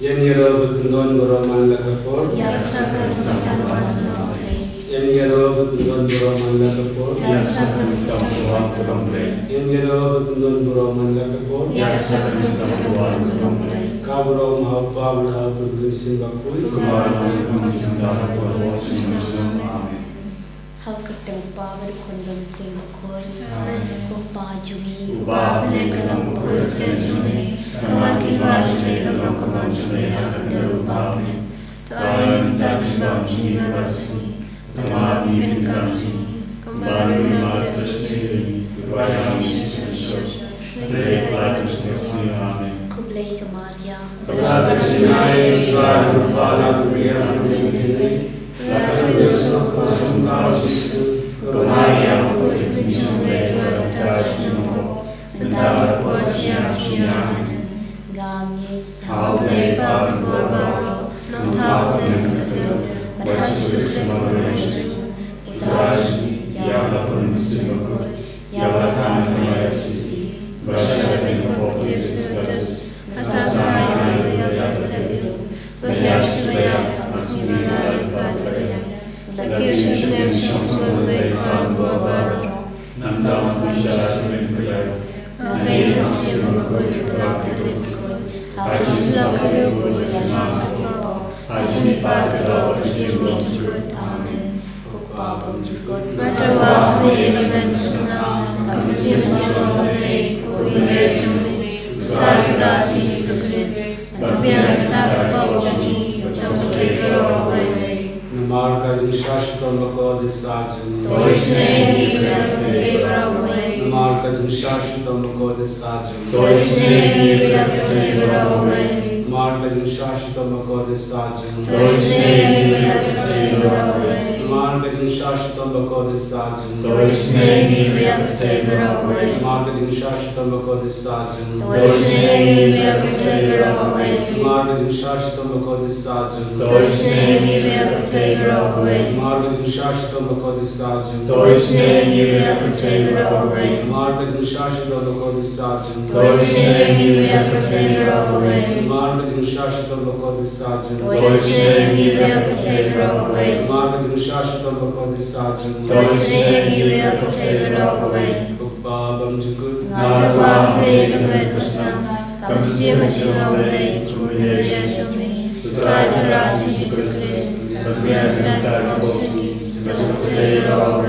Yan yarabatundon boroman lakapor. Yan yarabatundon boroman lakapor. Yan yarabatundon boroman lakapor. Kabro mahapab na paglusin bakul. Hal ketemu power kondom simakor, upa jumi, upa lekadam kur jumi, kawaki wajumi kapam kaman jumi hakadam upapne, toayam tajibam jimi bagasi, tamam yunakam jimi, kembali magasiri, berbayar syukur, berdoa amin. Kublai ke Maria, Berkat Jingisynei-blei berpala kuliah menjadi. Lalu Yesus kau Yesus kemaria puri menjumpai berdas nomor mendapat pujian siaran Gami, kau lepas berbaro non tahu dengan Yesus Kristus Utraji yang lapun simakor yang lakukan melayani bersama dengan Yesus asal yang terjadi berhias bayar asmiran Lagi usia syukur lepas berbaro, nandang bisa menggaya, nanti mesti mengguyur pulang terlibat. Haji sudah kau berjamaah, haji nipat kedua berjiwa cukup. Amin. Bapa cukup. Matawah beriman bersama, kasih menjadi kuih jami, cari rasi Yesus Kristus, biar tak berbaucani, jauh dari roh. Marca de Shashtam Bakodi Sajani. Marca de Shashtam Bakodi Sajani. Marca de Shashtam Bakodi Sajani. Marca de Shashtam Bakodi Sajani. Marca de Shashtam Bakodi Sajani. Marca de Shashtam Bakodi Sajani. Marga din Shashtam Bakodi Sajani. Marga din Shashtam Bakodi Sajani. Marga din Shashtam Bakodi Sajani. Marga din Shashtam Bakodi Sajani. Bapam jukut. Ngajawah beriman bersama, kami masih lawai kuliah jami, putra rasi Yesus Kristus. Biar tak berbaucani, jauh dari roh.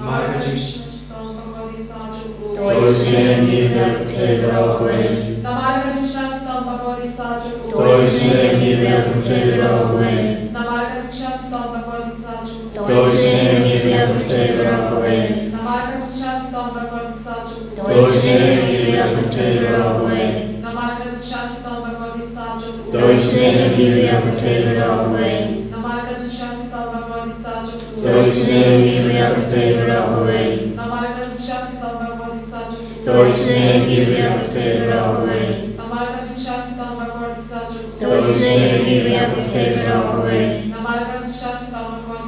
Marga de Shashtam Bakodi Sajani. Na marca de Shashtam Bakodi Sajani. Na marca de Shashtam Bakodi Sajani. Na marca de Shashtam Bakodi Sajani. Na marca de Shashtam Bakodi Sajani. Na marca de Shashtam Bakodi Sajani. Na marca de Shashtam Bakodi Sajani. Na marca de Shashtam Bakodi Sajani. Na marca de Shashtam Bakodi Sajani.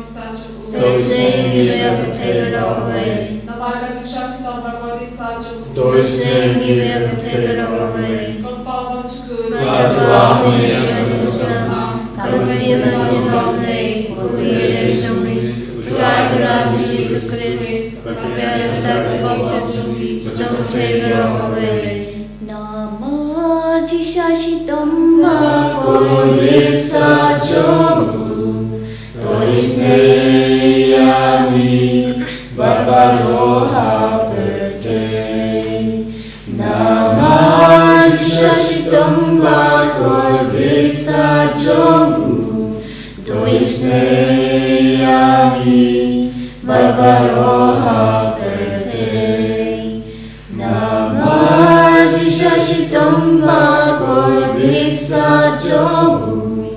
Na marca de Shashtam Bakodi Sajani. Kepala cukup. Kami masih lawai kuliah jami, putra rasi Yesus Kristus. Biar tak berbaucani, jauh dari roh. Nama Jingisynei-blei Bakodi Sajani. Jingisynei-blei berbaroha pertei. Nama Jingisynei-blei Bakodi Sajani. Jingisynei-blei berbaroha pertei. Nama Jingisynei-blei Bakodi Sajani.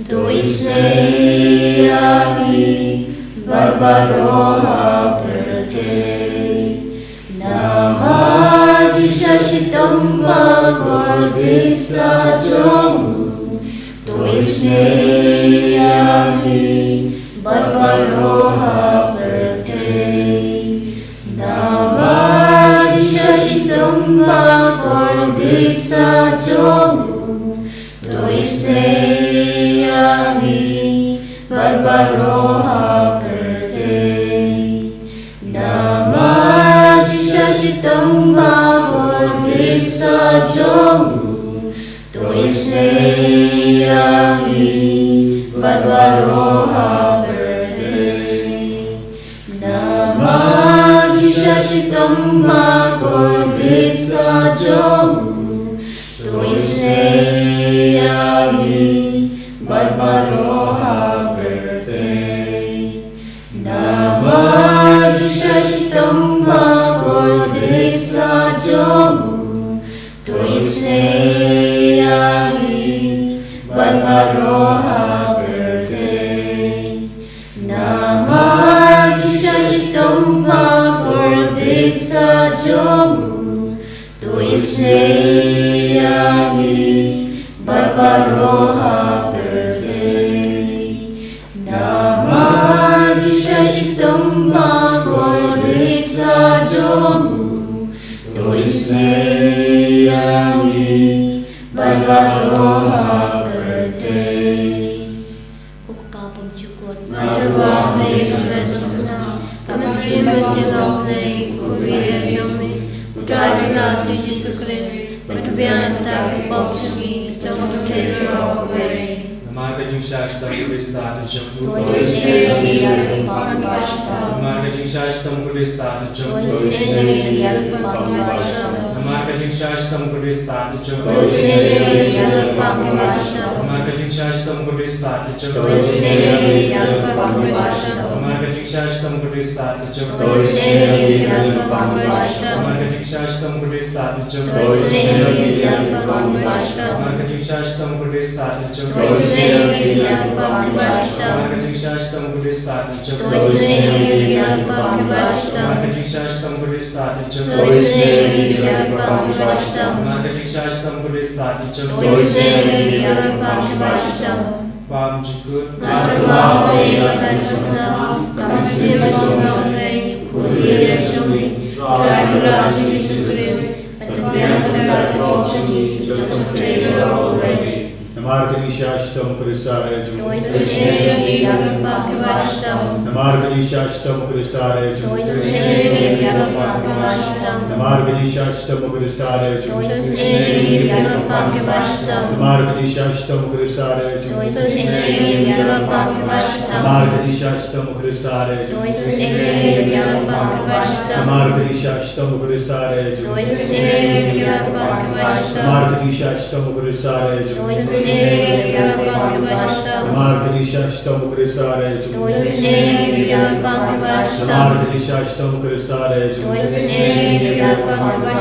Jingisynei-blei berbaroha pertei. Nama Jingisynei-blei Bakodi Sajani. Jingisynei-blei berbaroha pertei. Nama Jingisynei tomba cordisa jogu toisneyangi barbaroha perte namasi tomba cordisa jogu toisneyangi barbaroha perte namasi tomba cordisa jogu toisneyangi barbaroha perte namasi tomba cordisa jogu toisneyangi barbaroha perte namasi tomba cordisa jogu toisneyangi barbaroha perte namasi tomba cordisa jogu toisneyangi barbaroha perte Ukapam jukot Matarwa me kabedosna Jingisynei-blei Kuviria jome Udragara si Jesus Christ Matbianta kupalchungi Jamute rockaway Marga Jingisynei-blei Kuvisata Jamu Toisneyangi barbaroha Marga Jingisynei-blei Kuvisata Jamu Toisneyangi barbaroha Marga Jingisynei-blei Kuvisata Jamu Toisneyangi barbaroha Marga Jingisynei-blei Kuvisata Jamu Toisneyangi barbaroha Marga Jingisynei-blei Kuvisata Jamu Toisneyangi barbaroha Marga Jingisynei-blei Kuvisata Jamu Toisneyangi barbaroha Marga Jingisynei-blei Kuvisata Jamu Toisneyangi barbaroha Marga Jingisynei-blei Kuvisata Jamu Toisneyangi barbaroha Marga Jingisynei-blei Kuvisata Jamu Toisneyangi barbaroha Marga Jingisynei-blei Kuvisata Jamu Toisneyangi barbaroha Pam jikut Matarwa me kabedosna Jingisynei-blei Kuviria jome Udragara si Jesus Christ Matbianta kupalchungi Jamute rockaway Marga Jingisynei-blei Kuvisata Jamu Toisneyangi barbaroha Marga Jingisynei-blei Kuvisata Jamu Toisneyangi barbaroha Marga Jingisynei-blei Kuvisata Jamu Toisneyangi barbaroha Marga Jingisynei-blei Kuvisata Jamu Toisneyangi barbaroha Marga Jingisynei-blei Kuvisata Jamu Toisneyangi barbaroha Marga Jingisynei-blei Kuvisata Jamu Toisneyangi barbaroha Marga Jingisynei-blei Kuvisata Jamu Toisneyangi barbaroha Marga Jingisynei-blei Kuvisata Jamu Toisneyangi barbaroha Marga Jingisynei-blei Kuvisata Jamu Toisneyangi barbaroha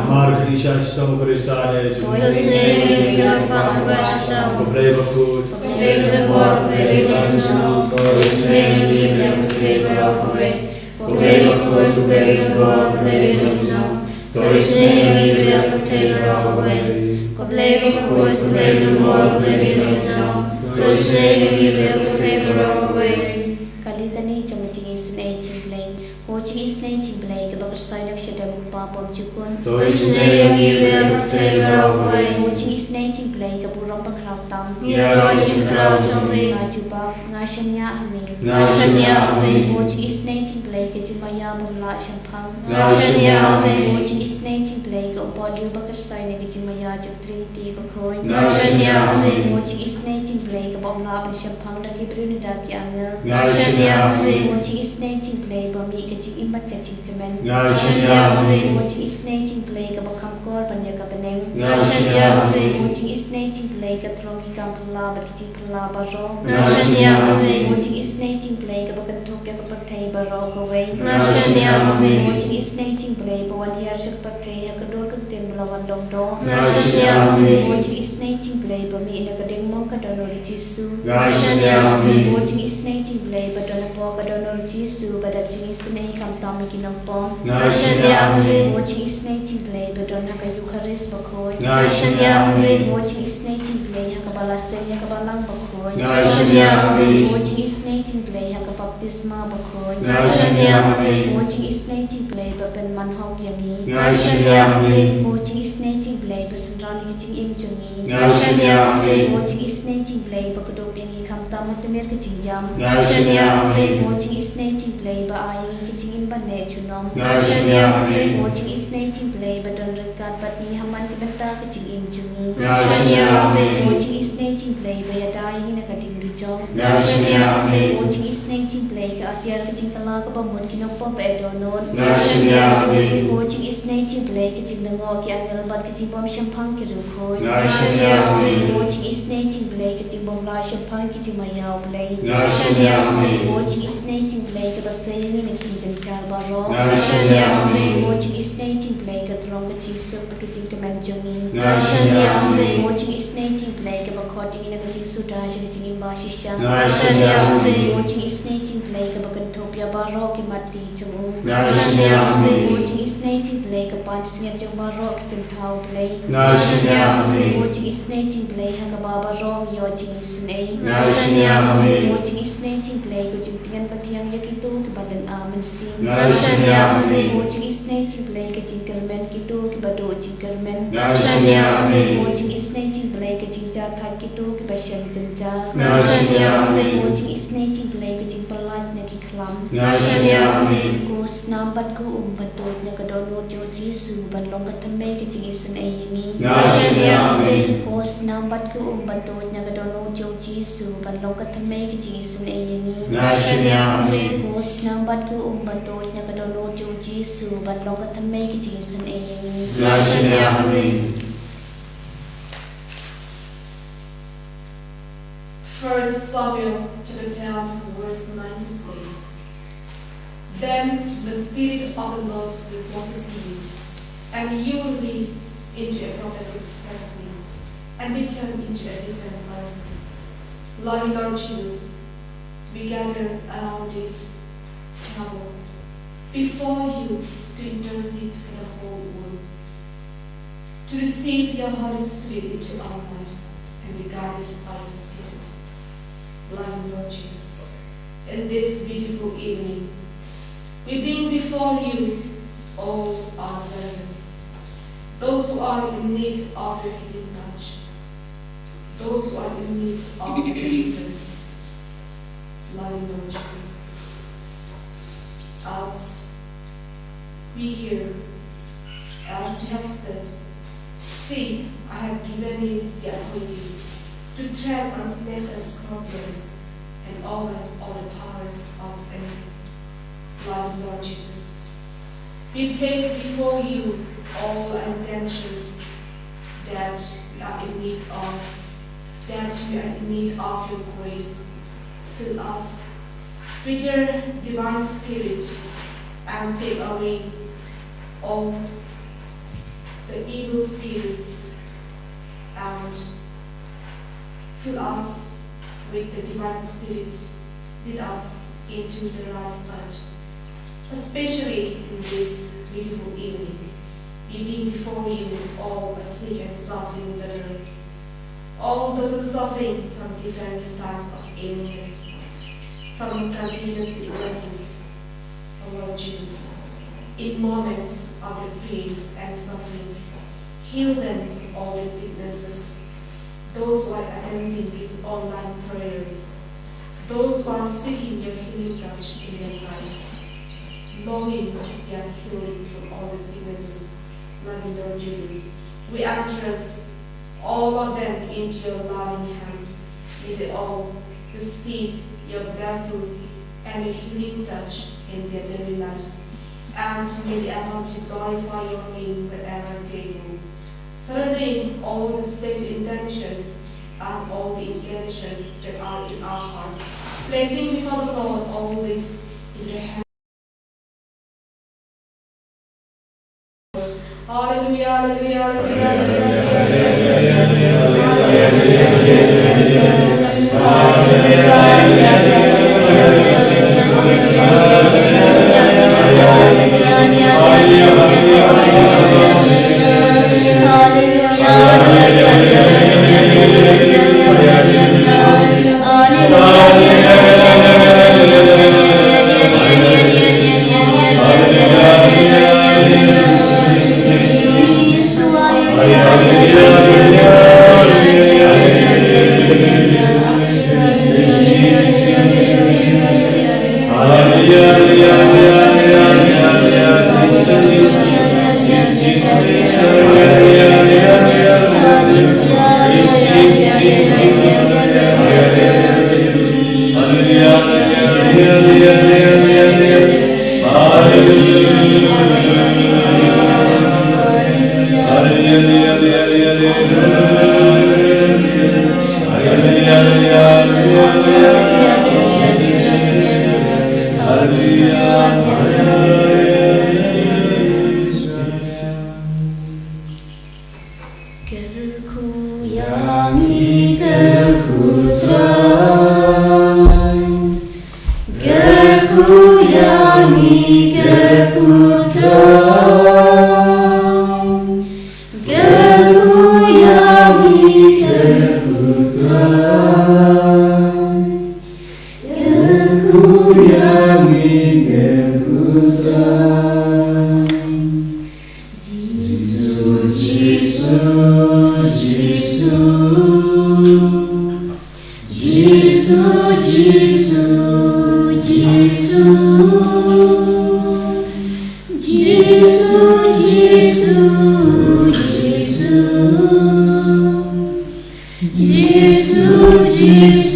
Marga Jingisynei-blei Kuvisata Jamu Toisneyangi barbaroha Problema good Believe the Lord, believe in the Toisneyangi-blei rockaway Believe the Lord, believe in the Lord, believe in the Toisneyangi-blei rockaway Believe the Lord, believe in the Lord, believe in the Toisneyangi-blei rockaway Kalitani jama Jingisynei-blei Ho Jingisynei-blei kabakarsainak siya kupapam jukon Toisneyangi-blei rockaway Ho Jingisynei-blei kaburang pakrautam Miracle Jingrao jome Ngajubak ngashanya amin Ngashanya amin Ho Jingisynei-blei kajimaya mula syampang Ngashanya amin Ho Jingisynei-blei kaumpodiu bakarsainak kajimaya juktriti bakhoy Ngashanya amin Ho Jingisynei-blei kabaumlapan syampang nagibrin dagi amil Ngashanya amin Ho Jingisynei-blei bami kajing imat kajing kemen Ngashanya amin Ho Jingisynei-blei kabakhamkor banya kabeneng Ngashanya amin Ho Jingisynei-blei katrongi kampala berkijing pala baro Ngashanya amin Ho Jingisynei-blei kabakantok ya kapagtay baro kaway Ngashanya amin Ho Jingisynei-blei bawaliyar sa kapagtay ya kador kagte tiền belawan dong dong. Ngasaniami. Watching Jingisynei-blei bami na kadeng mo kadonor Jesu. Ngasaniami. Watching Jingisynei-blei badona po kadonor Jesu badat Jingisynei kam tami kinopom. Ngasaniami. Watching Jingisynei-blei badona ka Eucharist bakoy. Ngasaniami. Watching Jingisynei-blei hakabalaseng hakabalang bakoy. Ngasaniami. Watching Jingisynei-blei hakabaptisma bakoy. Ngasaniami. Watching Jingisynei-blei bapen manhog yani. Ngasaniami. Watching Jingisynei-blei basenrani kicing imjungi. Ngasaniami. Watching Jingisynei-blei bakadop yani kam tamat temir kicing jam. Ngasaniami. Watching Jingisynei-blei ba ayi kicing imbane chunom. Ngasaniami. Watching Jingisynei-blei badon rekat patni haman kibenta kicing imjungi. Ngasaniami. Watching Jingisynei-blei bayada ini nakading dijong. Ngasaniami. Watching Jingisynei-blei ka atiar kicing tala ka bamun kinopom pa edonon. Ngasaniami. Watching Jingisynei-blei kicing nango ki angal bat kicing bom shampang kirukhoy. Ngasaniami. Watching Jingisynei-blei kicing bom la shampang kicing mayaw blei. Ngasaniami. Watching Jingisynei-blei ka basay ni kicing janjar baro. Ngasaniami. Watching Jingisynei-blei ka trong kicing sup kicing kemanjongi. Ngasaniami. Watching Jingisynei-blei ka bakhoti ni kicing suda kicing imba shisha. Ngasaniami. Watching Jingisynei-blei ka bakantopya baro ki mati chung. Ngasaniami. Watching Jingisynei-blei ka pansingat chung baro kicing thau blei. Ngasaniami. Watching Jingisynei-blei hakababa ro yo Jingisynei. Ngasaniami. Watching Jingisynei-blei ka jingtian patiang yakitu ki badan amen sim. Ngasaniami. Watching Jingisynei-blei ka jingkermen kitu ki bado jingkermen. Ngasaniami. Watching Jingisynei-blei ka jingjar thak kitu ki basyang jenjar. Ngasaniami. Watching Jingisynei-blei ka jingpelat na ki klam. Ngasaniami. Ko snambat ko batut na kadonor jo Jesu banlong katamay ka Jingisynei ni. Ngasaniami. Ko snambat ko batut na kadonor jo Jesu banlong katamay ka Jingisynei ni. Ngasaniami. Ko snambat ko batut na kadonor jo Jesu banlong katamay ka Jingisynei ni. Ngasaniami. First Samuel chapter 10 verse 19 says, Then the Spirit of the Lord will possess you, and you will be into a prophetic prophecy, and be turned into a different person. Loving Lord Jesus, we gather around this table before you to intercede for the whole world, to receive your Holy Spirit into our lives and be guided by your Spirit. Loving Lord Jesus, in this beautiful evening, we bring before you all our brethren, those who are in need of your healing touch, those who are in need of your deliverance. Loving Lord Jesus, as we hear, as you have said, see, I have given you the authority to tread on snakes and scorpions and all the powers of the enemy. Lord Jesus, we place before you all our intentions that we are in need of, that we are in need of your grace. Fill us with your divine spirit and take away all the evil spirits and fill us with the divine spirit, lead us into the right path. Especially in this beautiful evening, we bring before you all the sick and suffering brethren, all those who are suffering from different types of ailments, from contagious sicknesses. O Lord Jesus, in moments of their pains and sufferings, heal them from all the sicknesses. Those who are attending this online prayer, those who are seeking your healing touch in their lives, longing to get healing from all the sicknesses. Loving Lord Jesus, we entrust all of them into your loving hands. May they all receive your blessings and your healing touch in their daily lives. And may they able to glorify your name wherever they go. Surrendering all the special intentions and all the intentions that are in our hearts. Placing before the Lord all this in your hands. Hallelujah, hallelujah. Jesus,